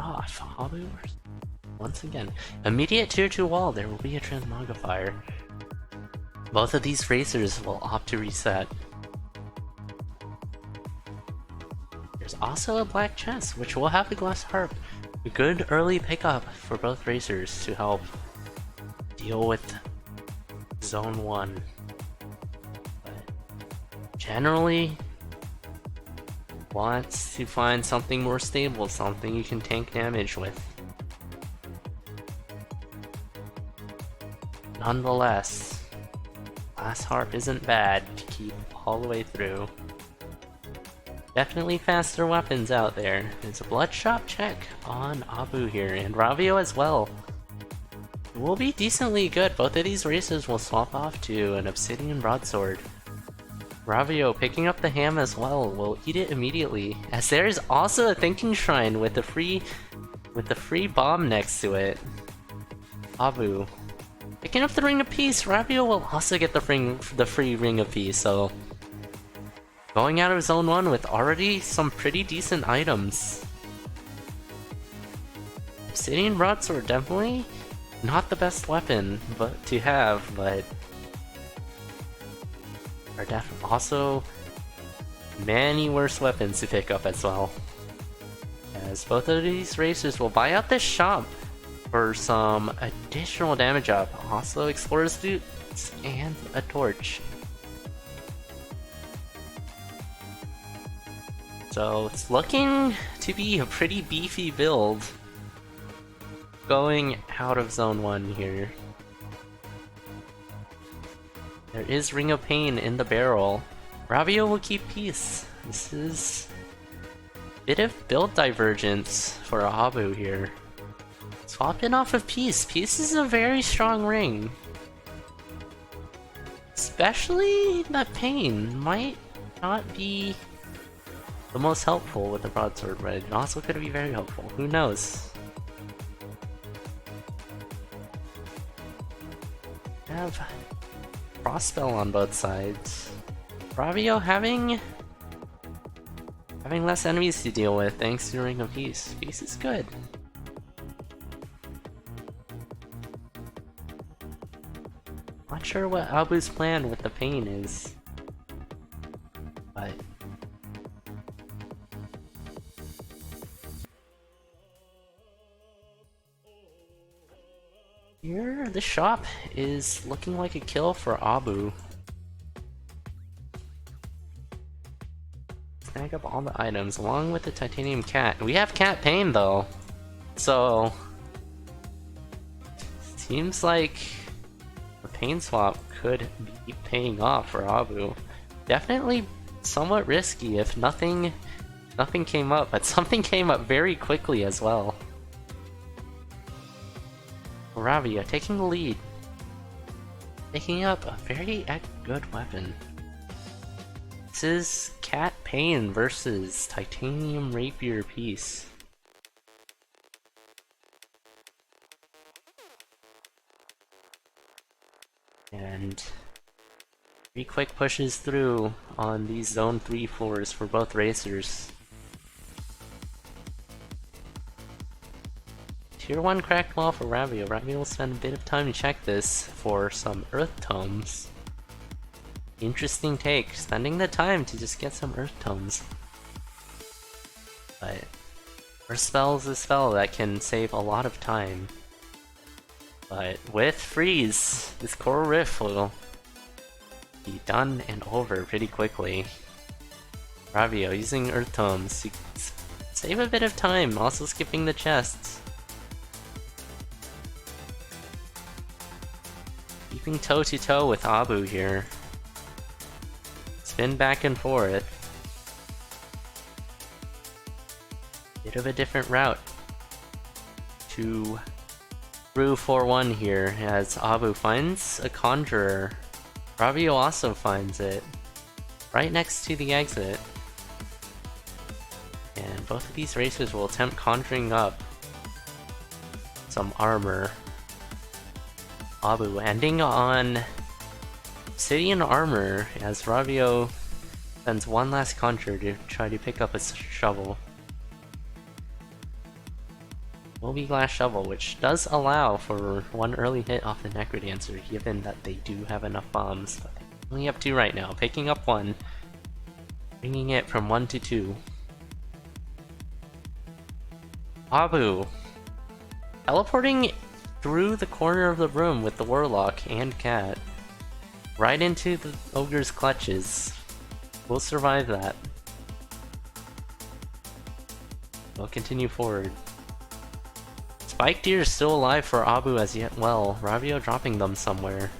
off. Abu, once again. Immediate tier 2 wall, there will be a transmogrifier. Both of these racers will opt to reset. There's also a black chest, which will have the glass harp. A good early pickup for both racers to help deal with Zone 1. But generally, wants to find something more stable, something you can tank damage with. Nonetheless, glass harp isn't bad to keep all the way through. Definitely faster weapons out there. There's a bloodshot check on Abu here, and Ravio as well. It will be decently good. Both of these races will swap off to an obsidian broadsword. Ravio picking up the ham as well will eat it immediately, as there is also a thinking shrine with the free bomb next to it. Abu picking up the ring of peace. Ravio will also get the free ring of peace. So going out of Zone 1 with already some pretty decent items. Obsidian broadsword definitely not the best weapon to have, but are definitely also many worse weapons to pick up as well. As both of these racers will buy out this shop for some additional damage up. Also explorer's boots and a torch. So it's looking to be a pretty beefy build going out of Zone 1 here. There is Ring of Pain in the barrel. Ravio will keep peace. This is a bit of build divergence for Abu here. Swapping off of peace. Peace is a very strong ring. Especially that pain might not be the most helpful with the broadsword, but it also could be very helpful. Who knows? We have Frostspell on both sides. Ravio having less enemies to deal with thanks to Ring of Peace. Peace is good. Not sure what Abu's plan with the pain is, but here the shop is looking like a kill for Abu. Snag up all the items along with the titanium cat. We have cat pain though, so seems like the pain swap could be paying off for Abu. Definitely somewhat risky if nothing came up, but something came up very quickly as well. Ravio taking the lead, picking up a very good weapon. This is Cat Pain versus Titanium Rapier Piece. And 3 quick pushes through on these Zone 3 floors for both racers. Tier 1 cracked wall for Ravio. Ravio will spend a bit of time to check this for some Earth Tomes. Interesting take, spending the time to just get some Earth Tomes. But Earth Spell is a spell that can save a lot of time. But with Freeze, this Coral Rift will be done and over pretty quickly. Ravio using Earth Tomes to save a bit of time, also skipping the chests. Keeping toe to toe with Abu here. Spin back and forth. Bit of a different route to through 4-1 here, as Abu finds a Conjurer. Ravio also finds it right next to the exit. And both of these racers will attempt conjuring up some armor. Abu ending on Obsidian armor as Ravio sends one last conjure to try to pick up a shovel. will be Glass Shovel, which does allow for one early hit off the Necrodancer, given that they do have enough bombs. But they only have 2 right now, picking up 1, bringing it from 1 to 2. Abu teleporting through the corner of the room with the Warlock and Cat, right into the Ogre's clutches. We'll survive that. We'll continue forward. Spike Deer is still alive for Abu as yet. Well, Ravio dropping them somewhere.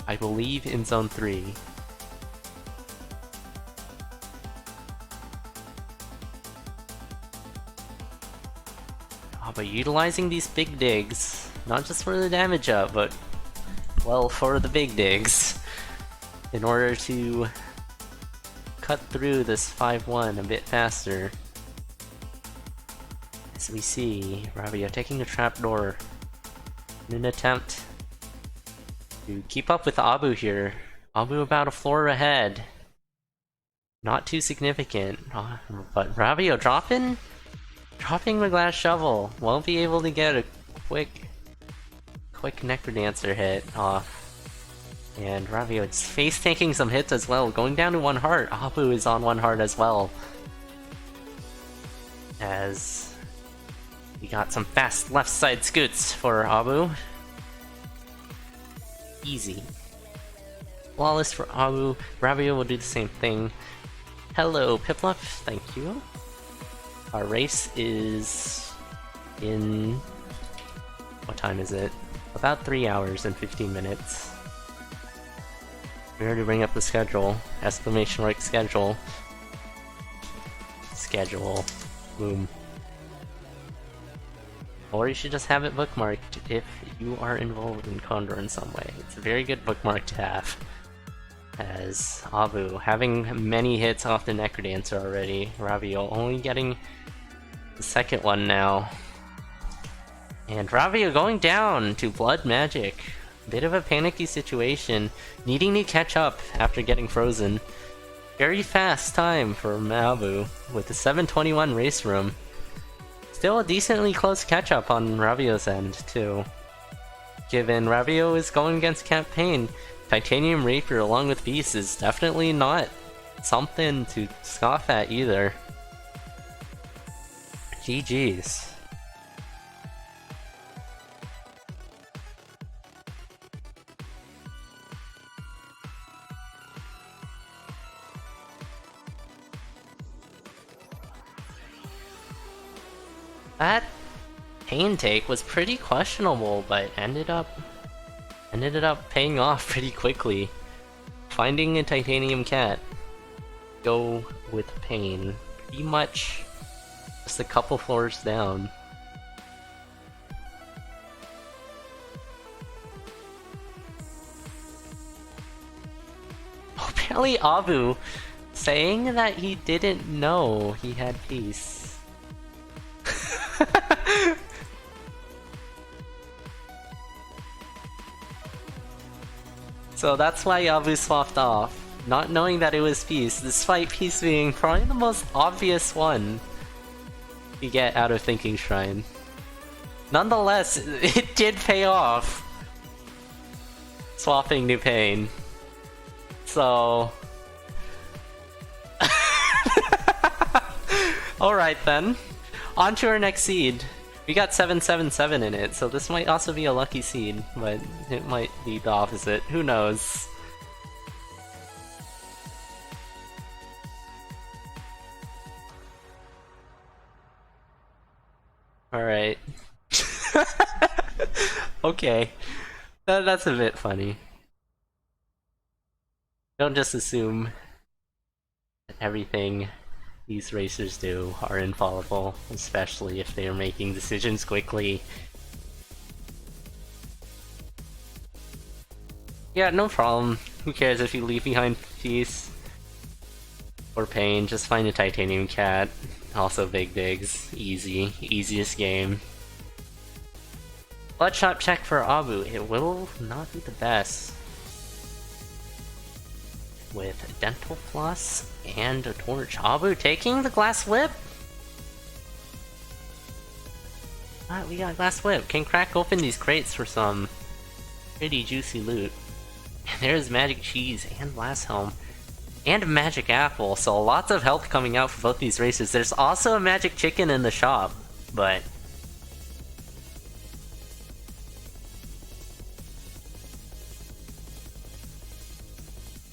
I believe in Zone 3. But utilizing these big digs, not just for the damage up, but, well, for the big digs, in order to cut through this 5-1 a bit faster. As we see, Ravio taking a trapdoor in an attempt to keep up with Abu here. Abu about a floor ahead. Not too significant, but Ravio dropping the Glass Shovel. Won't be able to get a quick Necrodancer hit off. And Ravio is face tanking some hits as well, going down to 1 heart. Abu is on 1 heart as well. As we got some fast left side scoots for Abu. Easy. Flawless for Abu. Ravio will do the same thing. Hello, Piplup, thank you. Our race is in... what time is it? About 3 hours and 15 minutes. We already bring up the schedule. Exclamation mark schedule. Schedule. Boom. Or you should just have it bookmarked if you are involved in CoNDOR in some way. It's a very good bookmark to have. As Abu having many hits off the Necrodancer already. Ravio only getting the second one now. And Ravio going down to Blood Magic. Bit of a panicky situation, needing to catch up after getting frozen. Very fast time for Abu with the 7:21 race room. Still a decently close catch up on Ravio's end too. Given Ravio is going against Campaign, Titanium Rapier along with Beast is definitely not something to scoff at either. GG's. That pain take was pretty questionable, but ended up paying off pretty quickly. Finding a Titanium Cat. Go with pain. Pretty much just a couple floors down. Apparently Abu saying that he didn't know he had peace. So that's why Abu swapped off, not knowing that it was Peace, despite Peace being probably the most obvious one you get out of Thinking Shrine. Nonetheless, it did pay off. Swapping New Pain. So... Alright then. On to our next seed. We got 777 in it, so this might also be a lucky seed, but it might be the opposite. Who knows? Alright. Okay. That's a bit funny. Don't just assume that everything these racers do are infallible, especially if they are making decisions quickly. Yeah, no problem. Who cares if you leave behind Peace or Pain? Just find a Titanium Cat. Also Big Digs. Easy. Easiest game. Bloodshot check for Abu. It will not be the best. With Dental Floss and a Torch. Abu taking the Glass Whip? We got Glass Whip. Can crack open these crates for some pretty juicy loot. And there's Magic Cheese and Glass Helm. And Magic Apple, so lots of health coming out for both these races. There's also a Magic Chicken in the shop, but...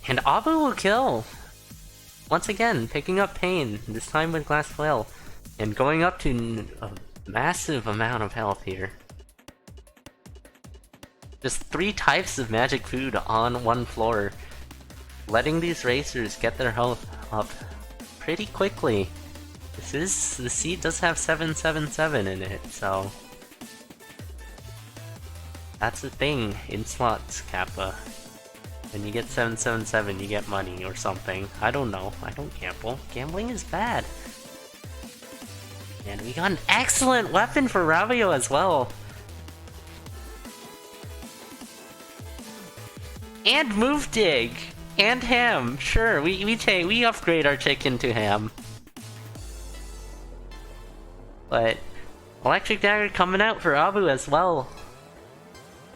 And Abu will kill! Once again, picking up Pain, this time with Glass Flail. And going up to a massive amount of health here. Just 3 types of magic food on one floor. Letting these racers get their health up pretty quickly. The seed does have 777 in it, so... That's the thing in slots, Kappa. When you get 777, you get money or something. I don't know. I don't gamble. Gambling is bad. And we got an excellent weapon for Ravio as well. And Move Dig! And Ham! Sure, we upgrade our chicken to Ham. But Electric Dagger coming out for Abu as well.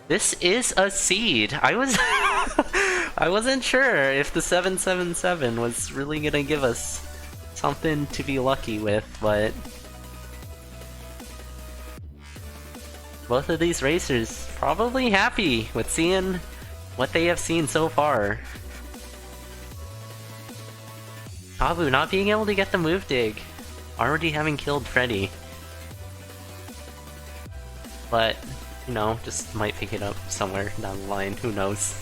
This is a seed. I wasn't sure if the 777 was really gonna give us something to be lucky with, but both of these racers probably happy with seeing what they have seen so far. Abu not being able to get the move dig, already having killed Freddy. But, you know, just might pick it up somewhere down the line, who knows.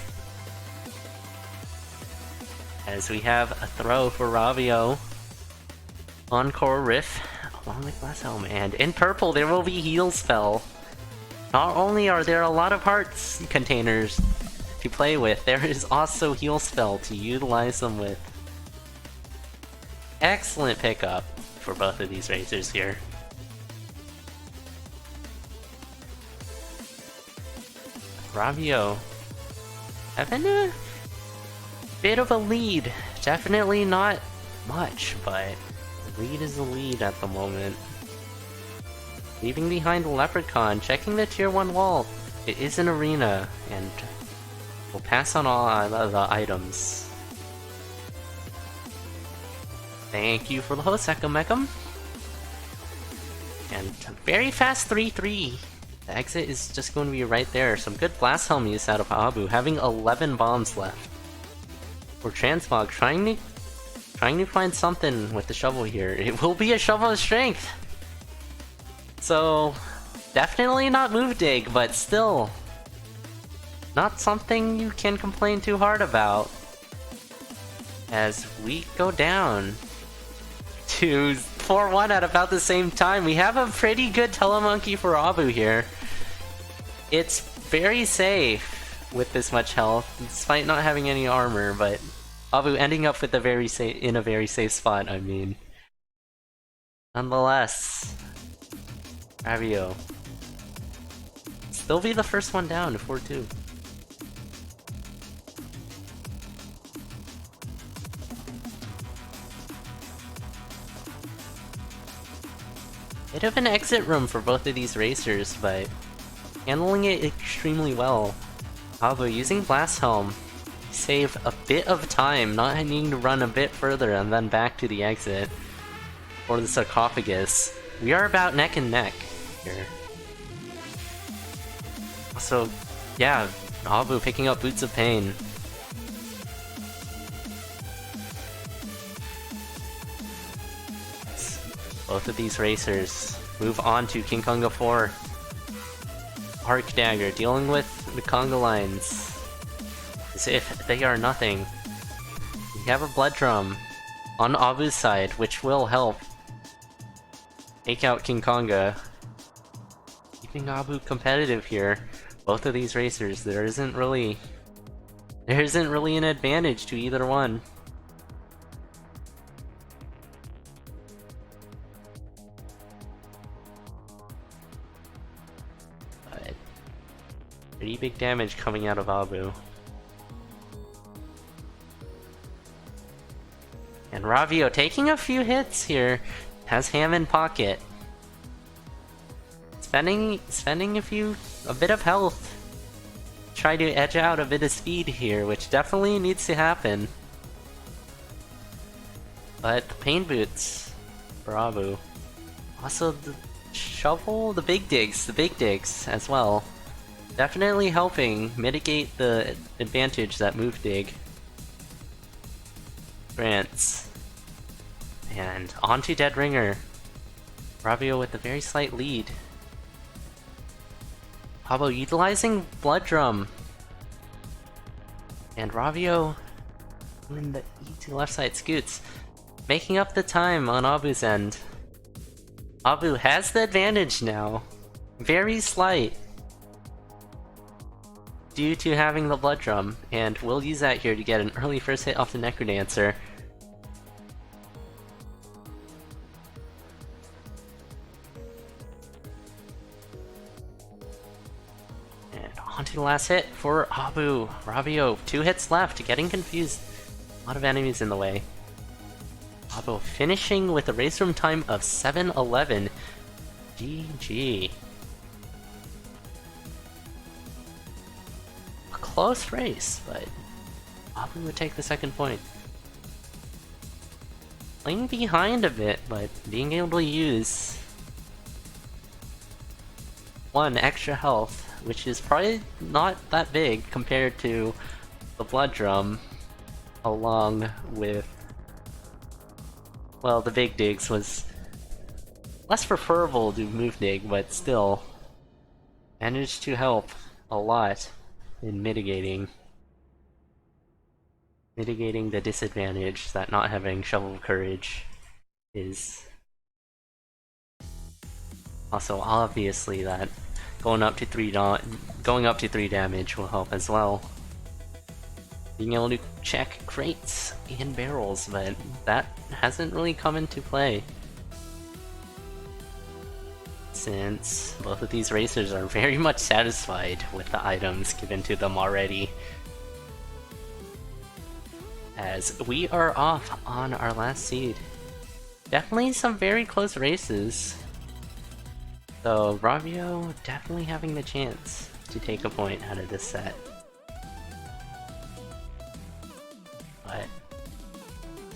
As we have a throw for Ravio. Encore Riff, along with Glass Helm, and in purple there will be Heal Spell. Not only are there a lot of hearts containers to play with, there is also Heal Spell to utilize them with. Excellent pickup for both of these racers here. Ravio having a bit of a lead. Definitely not much, but the lead is a lead at the moment. Leaving behind the Leprechaun, checking the tier 1 wall. It is an arena, and we'll pass on all the items. Thank you for the host, Ekomechem. And a very fast 3-3. The exit is just going to be right there. Some good Blast Helm use out of Abu, having 11 bombs left. For Transmog, trying to find something with the shovel here. It will be a Shovel of Strength! So, definitely not Move Dig, but still, not something you can complain too hard about. As we go down to 4-1 at about the same time, we have a pretty good Telemonkey for Abu here. It's very safe with this much health, despite not having any armor, but Abu ending up with in a very safe spot, I mean. Nonetheless, Ravio still be the first one down to 4-2. Bit of an exit room for both of these racers, but handling it extremely well. Abu using Blast Helm, save a bit of time, not needing to run a bit further and then back to the exit for the sarcophagus. We are about neck and neck here. So, yeah, Abu picking up Boots of Pain. Both of these racers move on to King Konga 4. Arc Dagger dealing with the Konga lines as if they are nothing. We have a Blood Drum on Abu's side, which will help take out King Konga. Keeping Abu competitive here. Both of these racers, there isn't really an advantage to either one. Pretty big damage coming out of Abu. And Ravio taking a few hits here, has Ham in pocket. It's spending a bit of health. Try to edge out a bit of speed here, which definitely needs to happen. But the pain boots for Abu. Also the shovel, the big digs as well. Definitely helping mitigate the advantage that move dig grants. And onto Dead Ringer. Ravio with a very slight lead. Pablo utilizing Blood Drum. And Ravio in the E to left side scoots, making up the time on Abu's end. Abu has the advantage now. Very slight. Due to having the Blood Drum, and we'll use that here to get an early first hit off the Necrodancer. And onto the last hit for Abu. Ravio, 2 hits left, getting confused. A lot of enemies in the way. Abu finishing with a race room time of 7:11. GG. Close race, but Abu would take the second point. Playing behind a bit, but being able to use 1 extra health, which is probably not that big compared to the Blood Drum, along with, well, the big digs was less preferable to move dig, but still managed to help a lot in mitigating the disadvantage that not having Shovel of Courage is. Also, obviously, that going up to 3 damage will help as well. Being able to check crates and barrels, but that hasn't really come into play, since both of these racers are very much satisfied with the items given to them already. As we are off on our last seed. Definitely some very close races. So Ravio definitely having the chance to take a point out of this set. But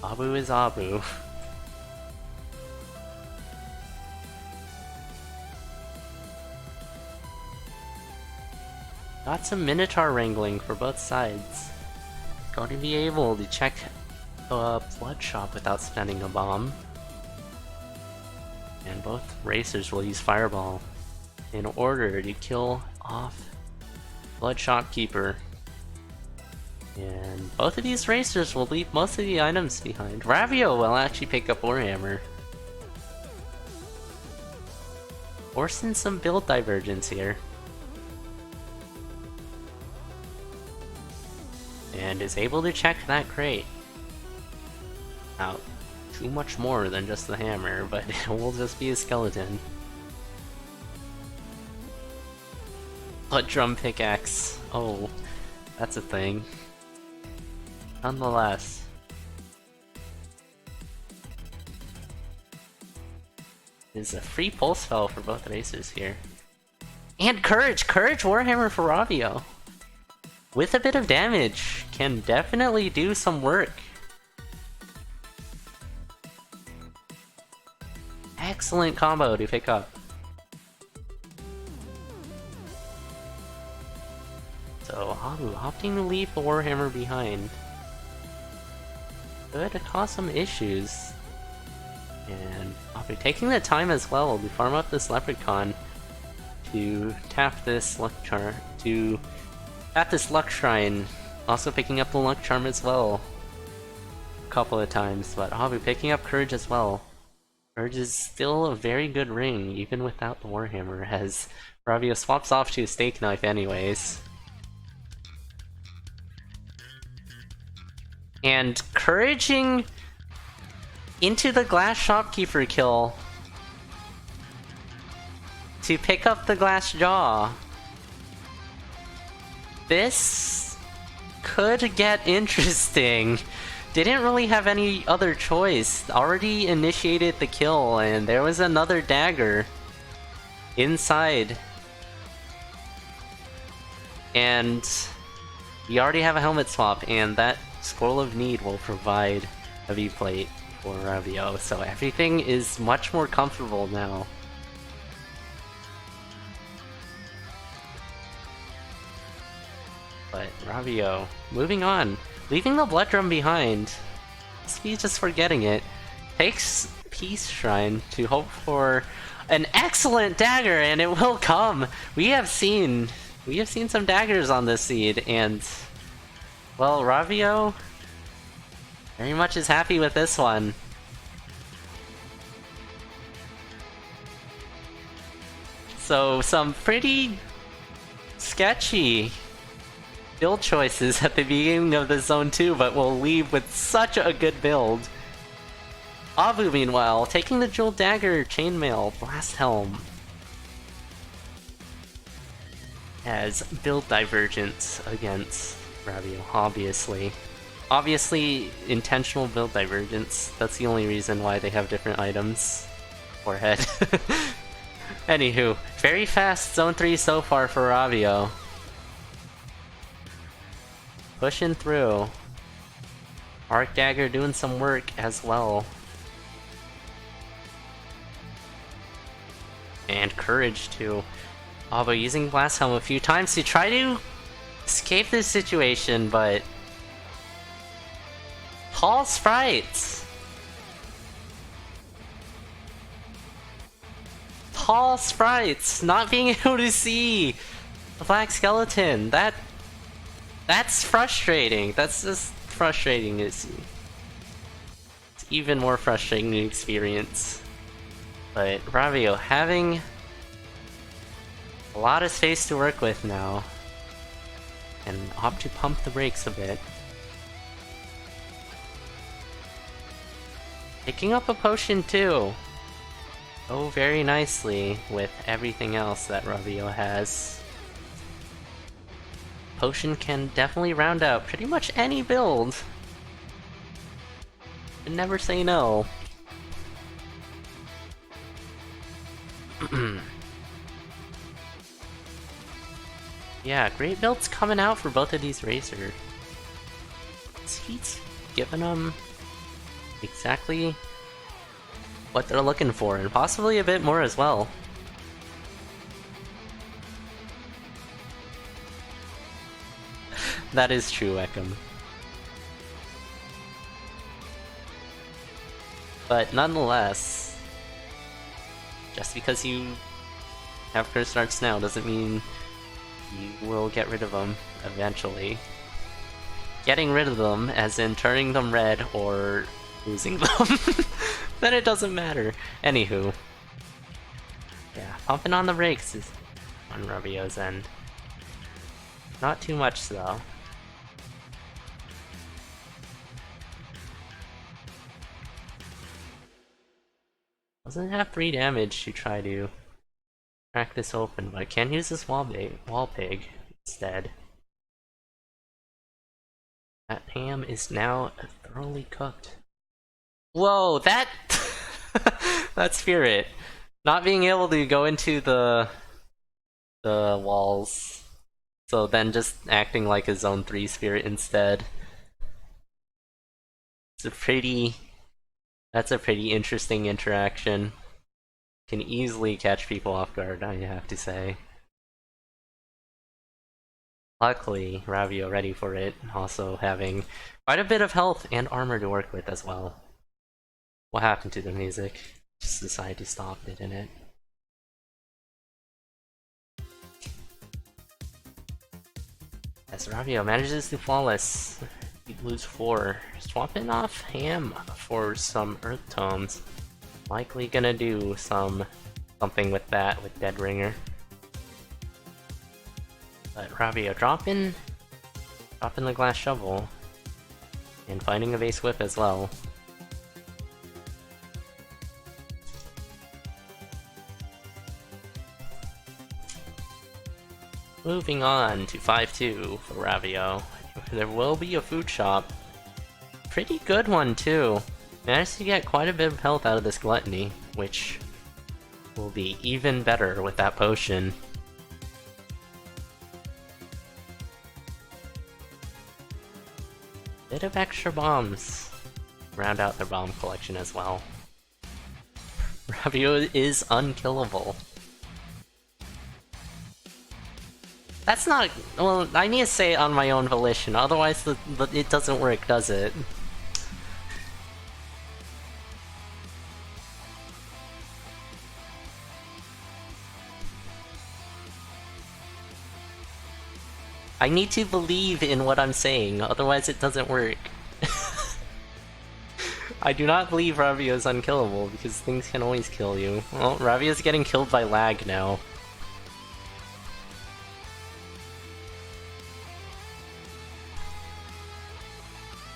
Abu is Abu. Got some Minotaur wrangling for both sides. Going to be able to check the Blood Shop without spending a bomb. And both racers will use Fireball in order to kill off Blood Shopkeeper. And both of these racers will leave most of the items behind. Ravio will actually pick up Warhammer, forcing some build divergence here. And is able to check that crate. Now, too much more than just the hammer, but it will just be a skeleton. Blood Drum Pickaxe. Oh, that's a thing. Nonetheless. Is a free pulse spell for both racers here. And Courage! Courage Warhammer for Ravio! With a bit of damage, can definitely do some work. Excellent combo to pick up. So Abu opting to leave the Warhammer behind could cause some issues. And Abu taking the time as well to farm up this Leprechaun to tap this luck charm, at this Luck Shrine, also picking up the Luck Charm as well a couple of times, but Abu picking up Courage as well. Courage is still a very good ring, even without the Warhammer, as Ravio swaps off to a Steak Knife anyways. And Couraging into the Glass Shopkeeper kill to pick up the Glass Jaw. This could get interesting. Didn't really have any other choice. Already initiated the kill, and there was another dagger. inside. And we already have a helmet swap, and that Scroll of Need will provide a V-plate for Ravio, so everything is much more comfortable now. But Ravio, moving on, leaving the Blood Drum behind, must be just forgetting it, takes Peace Shrine to hope for an excellent dagger, and it will come! We have seen some daggers on this seed, and well, Ravio very much is happy with this one. So some pretty sketchy build choices at the beginning of the Zone 2, but will leave with such a good build. Abu, meanwhile, taking the Jewel Dagger, Chainmail, Blast Helm. As build divergence against Ravio, obviously. Obviously, intentional build divergence. That's the only reason why they have different items. Forehead. Anywho, very fast Zone 3 so far for Ravio. Pushing through. Arc Dagger doing some work as well. And Courage too. Although using Blast Helm a few times to try to escape this situation, but tall sprites! Tall sprites! Not being able to see the Black Skeleton! That's frustrating. That's just frustrating to see. It's even more frustrating to experience. But Ravio having a lot of space to work with now, and opt to pump the brakes a bit. Picking up a potion too. Oh, very nicely with everything else that Ravio has. Potion can definitely round out pretty much any build. And never say no. Yeah, great builds coming out for both of these racers. He's giving them exactly what they're looking for, and possibly a bit more as well. That is true, Ekam. But nonetheless, just because you have cursed arts now doesn't mean you will get rid of them eventually. Getting rid of them, as in turning them red or losing them, then it doesn't matter. Anywho. Yeah, pumping on the brakes is on Ravio's end. Not too much though. Doesn't have 3 damage to try to crack this open, but I can use this wall pig instead. That ham is now thoroughly cooked. Whoa, that that spirit. Not being able to go into the walls. So then just acting like a Zone 3 spirit instead. That's a pretty interesting interaction. Can easily catch people off guard, I have to say. Luckily, Ravio ready for it, also having quite a bit of health and armor to work with as well. What happened to the music? Just decided to stop, didn't it? As Ravio manages to flawless, we lose 4. Swapping off Ham for some Earth Tomes. Likely gonna do something with that with Dead Ringer. But Ravio dropping the Glass Shovel and finding a base whip as well. Moving on to 5-2 for Ravio. There will be a food shop. Pretty good one too. Managed to get quite a bit of health out of this Gluttony, which will be even better with that potion. Bit of extra bombs. Round out their bomb collection as well. Ravio is unkillable. That's not... well, I need to say it on my own volition, otherwise it doesn't work, does it? I need to believe in what I'm saying, otherwise it doesn't work. I do not believe Ravio is unkillable, because things can always kill you. Well, Ravio's getting killed by lag now.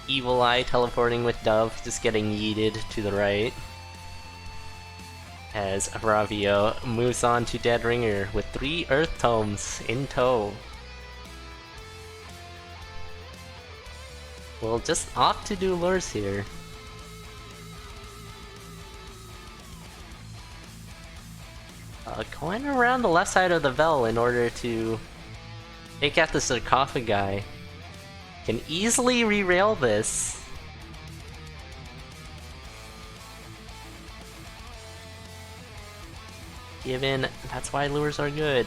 Evil Eye teleporting with Dove, just getting yeeted to the right. As Ravio moves on to Dead Ringer with 3 Earth Tomes in tow. We'll just opt to do lures here. Going around the left side of the Vel in order to take out the sarcophagi. Can easily re-rail this. Given that's why lures are good.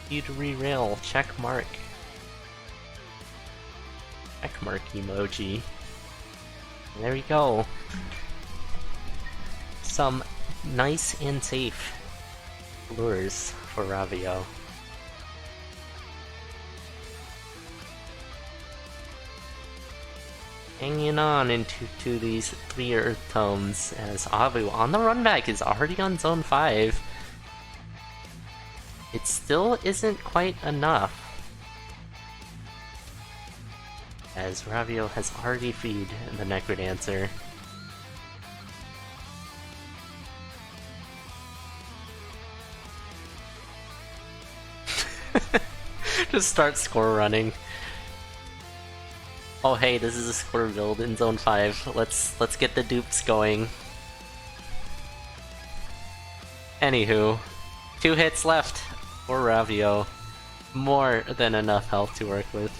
You'd re-rail, check mark. Check mark emoji. There we go. Some nice and safe lures for Ravio. Hanging on into these 3 Earth Tomes as Abu on the run back is already on Zone 5. It still isn't quite enough, as Ravio has already freed the Necrodancer. Just start score running. Oh hey, this is a score build in Zone 5. Let's get the dupes going. Anywho, 2 hits left for Ravio. More than enough health to work with.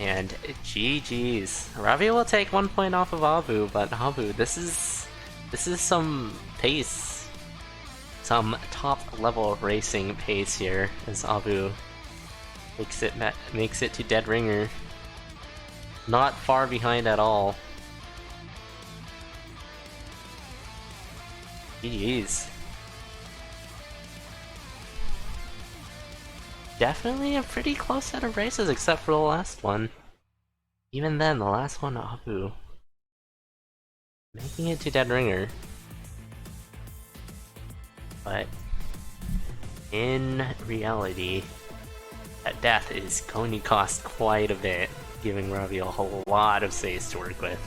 And GG's. Ravio will take 1 point off of Abu, but Abu, this is some pace. Some top level racing pace here as Abu makes it to Dead Ringer. Not far behind at all. GG's. Definitely a pretty close set of races except for the last one. Even then, the last one, Abu making it to Dead Ringer. But in reality, that death is going to cost quite a bit, giving Ravio a whole lot of saves to work with.